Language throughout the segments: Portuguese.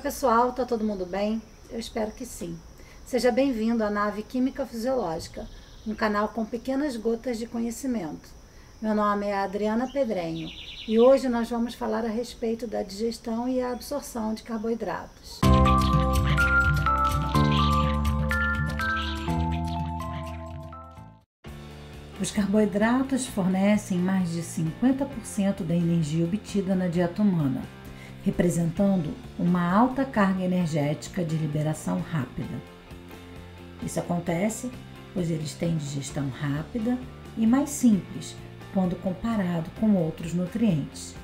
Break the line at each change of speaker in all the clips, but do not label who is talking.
pessoal, tá todo mundo bem? Eu espero que sim. Seja bem-vindo à Nave Química Fisiológica, um canal com pequenas gotas de conhecimento. Meu nome é Adriana Pedrenho e hoje nós vamos falar a respeito da digestão e a absorção de carboidratos. Os carboidratos fornecem mais de 50% da energia obtida na dieta humana, representando uma alta carga energética de liberação rápida. Isso acontece pois eles têm digestão rápida e mais simples quando comparado com outros nutrientes.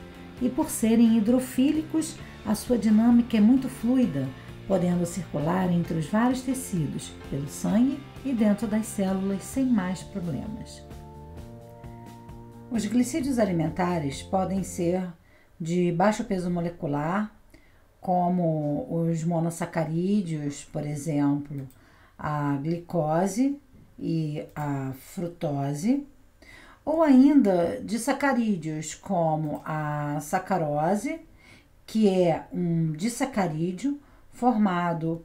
E por serem hidrofílicos, a sua dinâmica é muito fluida, podendo circular entre os vários tecidos, pelo sangue e dentro das células sem mais problemas. Os glicídios alimentares podem ser de baixo peso molecular, como os monossacarídeos, por exemplo, a glicose e a frutose, ou ainda de sacarídeos, como a sacarose, que é um disacarídeo formado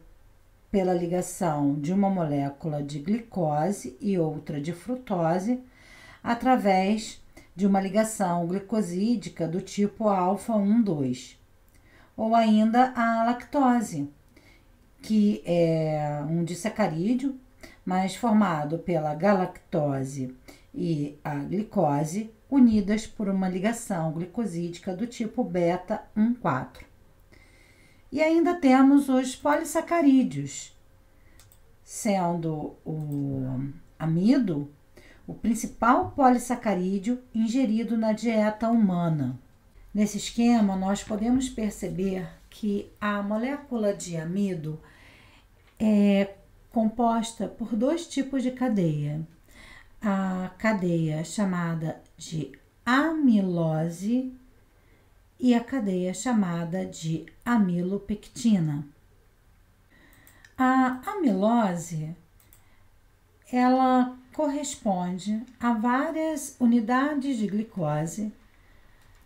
pela ligação de uma molécula de glicose e outra de frutose, através de uma ligação glicosídica do tipo alfa-1,2, ou ainda a lactose, que é um disacarídeo, mas formado pela galactose e a glicose, unidas por uma ligação glicosídica do tipo beta-1,4. E ainda temos os polissacarídeos, sendo o amido o principal polissacarídeo ingerido na dieta humana. Nesse esquema, nós podemos perceber que a molécula de amido é composta por dois tipos de cadeia. A cadeia chamada de amilose e a cadeia chamada de amilopectina. A amilose, ela corresponde a várias unidades de glicose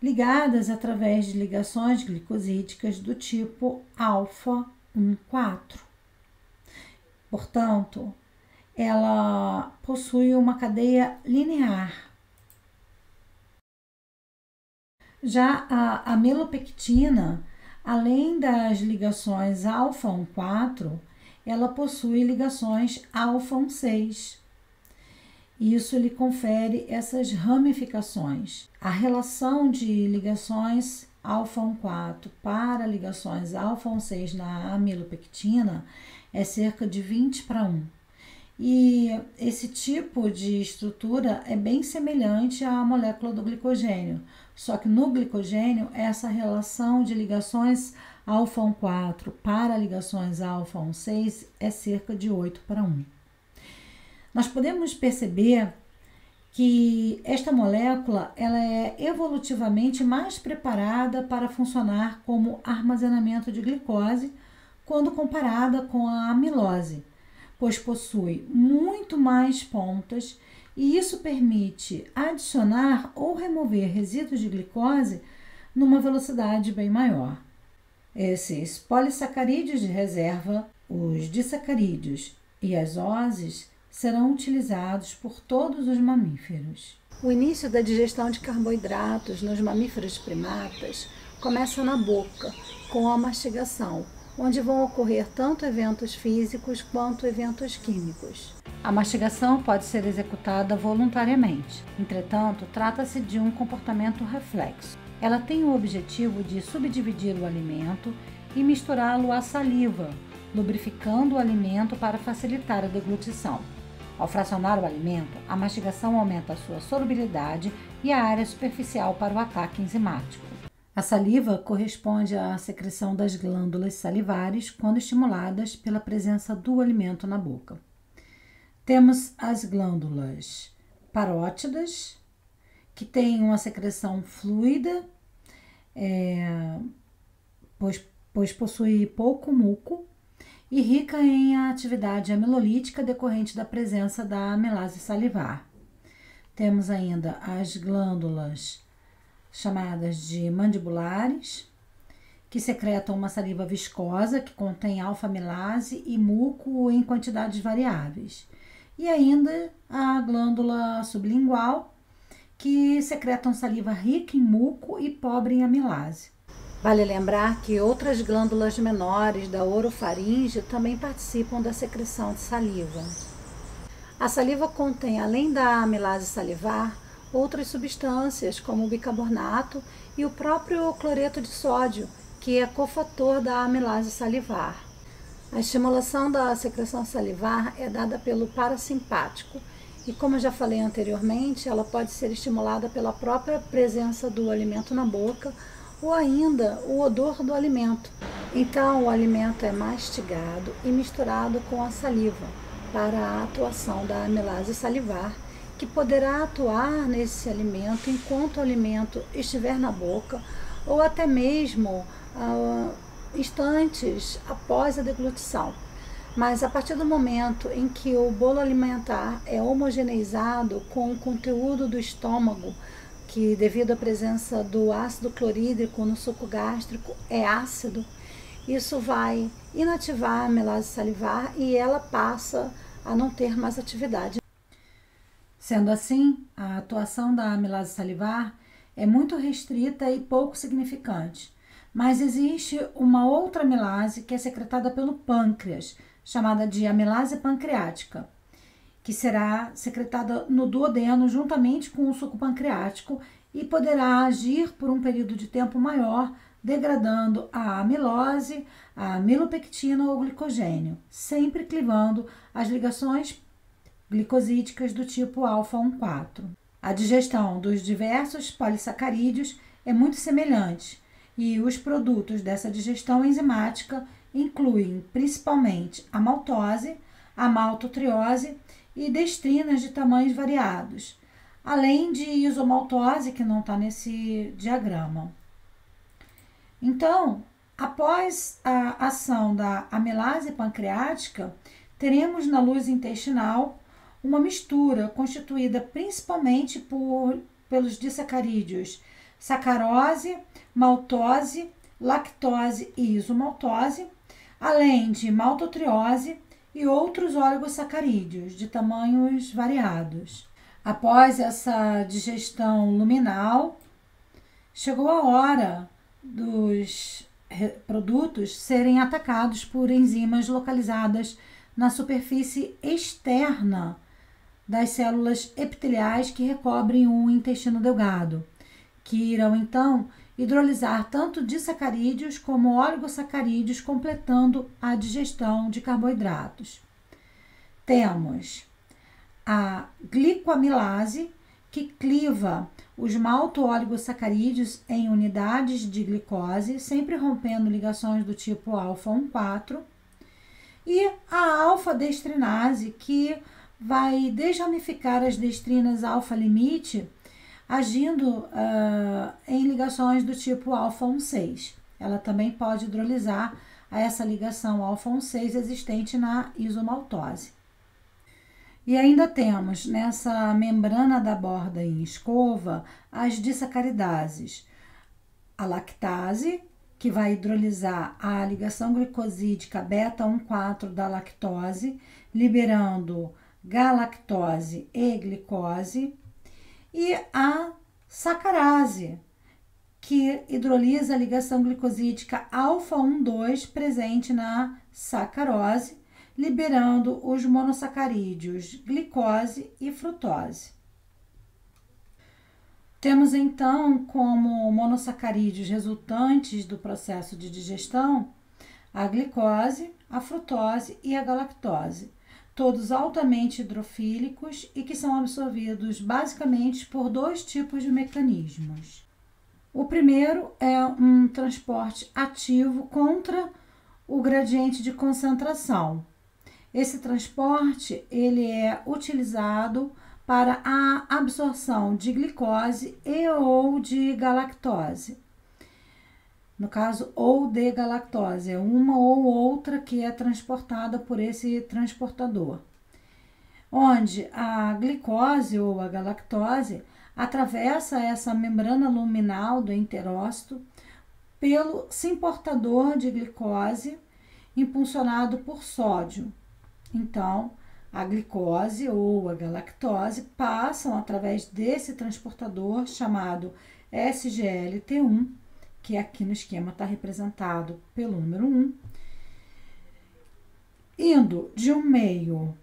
ligadas através de ligações glicosídicas do tipo alfa-1,4. Portanto, ela possui uma cadeia linear. Já a amilopectina, além das ligações alfa-1,4, ela possui ligações alfa-1,6. Isso lhe confere essas ramificações. A relação de ligações alfa-1,4 para ligações alfa-1,6 na amilopectina é cerca de 20:1. E esse tipo de estrutura é bem semelhante à molécula do glicogênio, só que no glicogênio essa relação de ligações alfa-1,4 para ligações alfa-1,6 é cerca de 8:1. Nós podemos perceber que esta molécula ela é evolutivamente mais preparada para funcionar como armazenamento de glicose quando comparada com a amilose, pois possui muito mais pontas e isso permite adicionar ou remover resíduos de glicose numa velocidade bem maior. Esses polissacarídeos de reserva, os disacarídeos e as oses serão utilizados por todos os mamíferos. O início da digestão de carboidratos nos mamíferos primatas começa na boca, com a mastigação, onde vão ocorrer tanto eventos físicos quanto eventos químicos. A mastigação pode ser executada voluntariamente, entretanto, trata-se de um comportamento reflexo. Ela tem o objetivo de subdividir o alimento e misturá-lo à saliva, lubrificando o alimento para facilitar a deglutição. Ao fracionar o alimento, a mastigação aumenta a sua solubilidade e a área superficial para o ataque enzimático. A saliva corresponde à secreção das glândulas salivares quando estimuladas pela presença do alimento na boca. Temos as glândulas parótidas, que têm uma secreção fluida, pois possui pouco muco, e rica em atividade amilolítica decorrente da presença da amilase salivar. Temos ainda as glândulas chamadas de mandibulares, que secretam uma saliva viscosa que contém alfa-amilase e muco em quantidades variáveis. E ainda a glândula sublingual, que secretam saliva rica em muco e pobre em amilase. Vale lembrar que outras glândulas menores da orofaringe também participam da secreção de saliva. A saliva contém, além da amilase salivar, outras substâncias, como o bicarbonato e o próprio cloreto de sódio, que é cofator da amilase salivar. A estimulação da secreção salivar é dada pelo parasimpático e, como eu já falei anteriormente, ela pode ser estimulada pela própria presença do alimento na boca ou ainda o odor do alimento. Então, o alimento é mastigado e misturado com a saliva para a atuação da amilase salivar, que poderá atuar nesse alimento enquanto o alimento estiver na boca ou até mesmo instantes após a deglutição. Mas a partir do momento em que o bolo alimentar é homogeneizado com o conteúdo do estômago, que devido à presença do ácido clorídrico no suco gástrico é ácido, isso vai inativar a amilase salivar e ela passa a não ter mais atividade. Sendo assim, a atuação da amilase salivar é muito restrita e pouco significante. Mas existe uma outra amilase que é secretada pelo pâncreas, chamada de amilase pancreática, que será secretada no duodeno juntamente com o suco pancreático e poderá agir por um período de tempo maior, degradando a amilose, a amilopectina ou glicogênio, sempre clivando as ligações glicosídicas do tipo alfa-1,4. A digestão dos diversos polissacarídeos é muito semelhante e os produtos dessa digestão enzimática incluem principalmente a maltose, a maltotriose e destrinas de tamanhos variados, além de isomaltose, que não está nesse diagrama. Então, após a ação da amilase pancreática, teremos na luz intestinal uma mistura constituída principalmente pelos disacarídeos sacarose, maltose, lactose e isomaltose, além de maltotriose e outros oligosacarídeos de tamanhos variados. Após essa digestão luminal, chegou a hora dos produtos serem atacados por enzimas localizadas na superfície externa das células epiteliais que recobrem o intestino delgado, que irão então hidrolisar tanto disacarídeos como oligosacarídeos, completando a digestão de carboidratos. Temos a glicoamilase, que cliva os malto-oligosacarídeos em unidades de glicose, sempre rompendo ligações do tipo alfa-1,4, e a alfa-destrinase, que vai desramificar as destrinas alfa-limite, agindo em ligações do tipo alfa-1,6. Ela também pode hidrolisar a essa ligação alfa-1,6 existente na isomaltose. E ainda temos nessa membrana da borda em escova as disacaridases, a lactase, que vai hidrolisar a ligação glicosídica beta-1,4 da lactose, liberando galactose e glicose, e a sacarase, que hidrolisa a ligação glicosídica alfa-1,2 presente na sacarose, liberando os monossacarídeos glicose e frutose. Temos então como monossacarídeos resultantes do processo de digestão a glicose, a frutose e a galactose, todos altamente hidrofílicos e que são absorvidos basicamente por dois tipos de mecanismos. O primeiro é um transporte ativo contra o gradiente de concentração. Esse transporte ele é utilizado para a absorção de glicose e ou de galactose. No caso, ou de galactose, é uma ou outra que é transportada por esse transportador. Onde a glicose ou a galactose atravessa essa membrana luminal do enterócito pelo simportador de glicose impulsionado por sódio. Então, a glicose ou a galactose passam através desse transportador chamado SGLT1, que aqui no esquema está representado pelo número 1, indo de um meio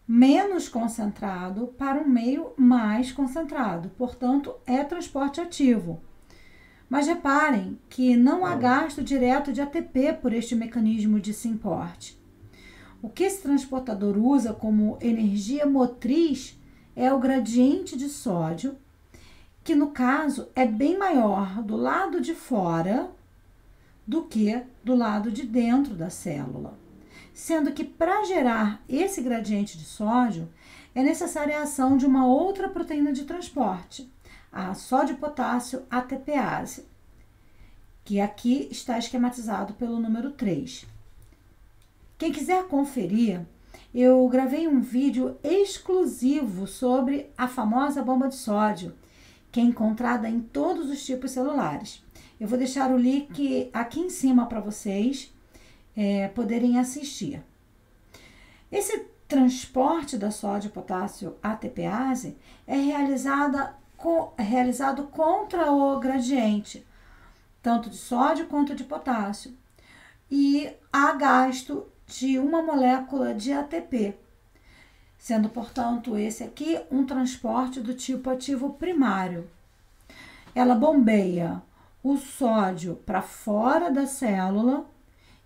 menos concentrado para um meio mais concentrado. Portanto, é transporte ativo. Mas reparem que não há gasto direto de ATP por este mecanismo de simporte. O que esse transportador usa como energia motriz é o gradiente de sódio, que no caso é bem maior do lado de fora do que do lado de dentro da célula. Sendo que para gerar esse gradiente de sódio é necessária a ação de uma outra proteína de transporte, a sódio-potássio ATPase, que aqui está esquematizado pelo número 3. Quem quiser conferir, eu gravei um vídeo exclusivo sobre a famosa bomba de sódio, que é encontrada em todos os tipos celulares. Eu vou deixar o link aqui em cima para vocês poderem assistir. Esse transporte da sódio-potássio ATPase é realizado contra o gradiente, tanto de sódio quanto de potássio, e há gasto de uma molécula de ATP, sendo, portanto, esse aqui um transporte do tipo ativo primário. Ela bombeia o sódio para fora da célula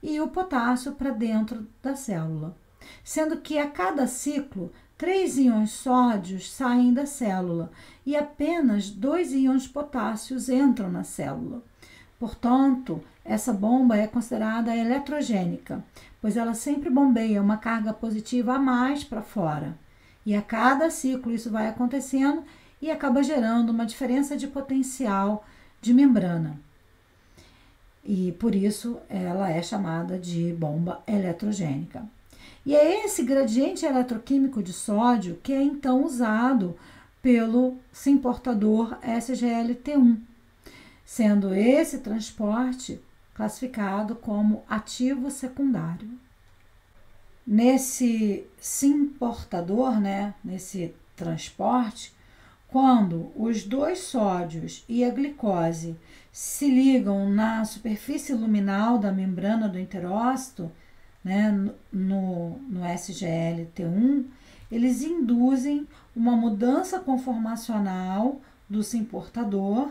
e o potássio para dentro da célula, sendo que a cada ciclo 3 íons sódios saem da célula e apenas 2 íons potássios entram na célula. Portanto, essa bomba é considerada eletrogênica, pois ela sempre bombeia uma carga positiva a mais para fora. E a cada ciclo isso vai acontecendo e acaba gerando uma diferença de potencial de membrana. E por isso ela é chamada de bomba eletrogênica. E é esse gradiente eletroquímico de sódio que é então usado pelo simportador SGLT1, sendo esse transporte classificado como ativo secundário. Nesse simportador, nesse transporte, quando os dois sódios e a glicose se ligam na superfície luminal da membrana do enterócito, no SGLT1, eles induzem uma mudança conformacional do simportador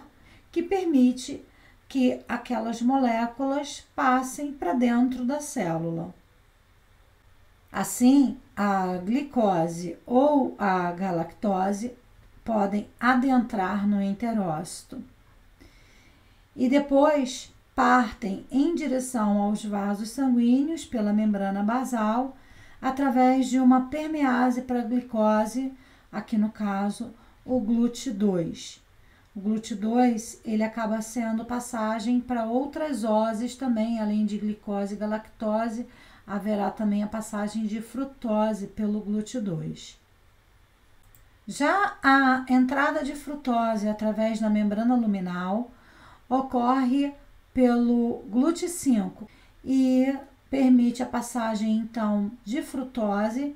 que permite que aquelas moléculas passem para dentro da célula. Assim, a glicose ou a galactose podem adentrar no enterócito e depois partem em direção aos vasos sanguíneos pela membrana basal através de uma permease para a glicose, aqui no caso o GLUT2. O GLUT2 ele acaba sendo passagem para outras oses também, além de glicose e galactose, haverá também a passagem de frutose pelo GLUT2. Já a entrada de frutose através da membrana luminal ocorre pelo GLUT5 e permite a passagem, então, de frutose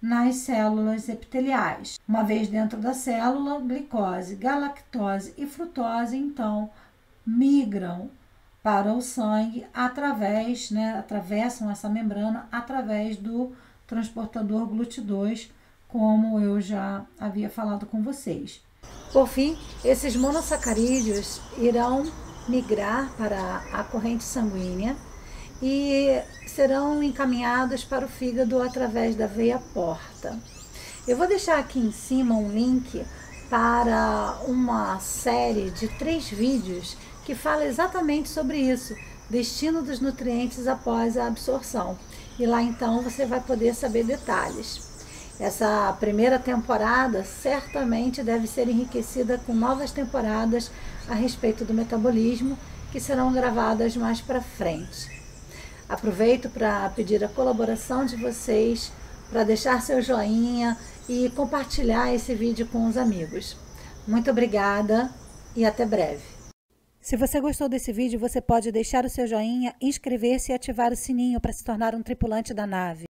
nas células epiteliais. Uma vez dentro da célula, glicose, galactose e frutose, então, migram para o sangue atravessam essa membrana através do transportador GLUT2, como eu já havia falado com vocês. Por fim, esses monossacarídeos irão migrar para a corrente sanguínea e serão encaminhados para o fígado através da veia porta. Eu vou deixar aqui em cima um link para uma série de 3 vídeos que fala exatamente sobre isso, destino dos nutrientes após a absorção. E lá então você vai poder saber detalhes. Essa primeira temporada certamente deve ser enriquecida com novas temporadas a respeito do metabolismo, que serão gravadas mais para frente. Aproveito para pedir a colaboração de vocês, para deixar seu joinha e compartilhar esse vídeo com os amigos. Muito obrigada e até breve. Se você gostou desse vídeo, você pode deixar o seu joinha, inscrever-se e ativar o sininho para se tornar um tripulante da nave.